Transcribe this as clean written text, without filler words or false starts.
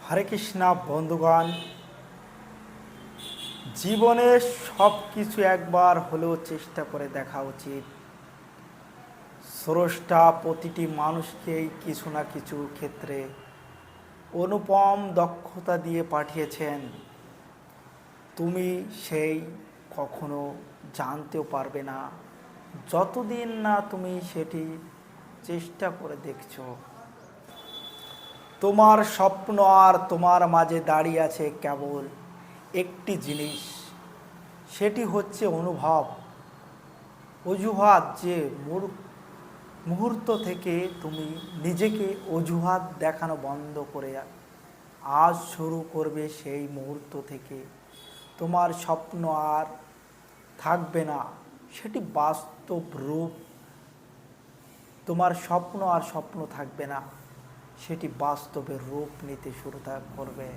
হরে কৃষ্ণা বন্ধুগণ, জীবনে সব কিছু একবার হলেও চেষ্টা করে দেখা উচিত। স্রষ্টা প্রতিটি মানুষকেই কিছু না কিছু ক্ষেত্রে অনুপম দক্ষতা দিয়ে পাঠিয়েছেন। তুমি সেই কখনো জানতেও পারবে না যতদিন না তুমি সেটি চেষ্টা করে দেখছো। তোমার স্বপ্ন আর তোমার মাঝে দাঁড়িয়ে আছে কেবল একটি জিনিস, সেটি হচ্ছে অনুভব। অজুহাত যে মুহূর্ত থেকে তুমি নিজেকে অজুহাত দেখানো বন্ধ করে আজ শুরু করবে, সেই মুহূর্ত থেকে তোমার স্বপ্ন আর থাকবে না, সেটি বাস্তব রূপ। তোমার স্বপ্ন আর স্বপ্ন থাকবে না, সেটি বাস্তবের রূপ নিতে শুরু করবে।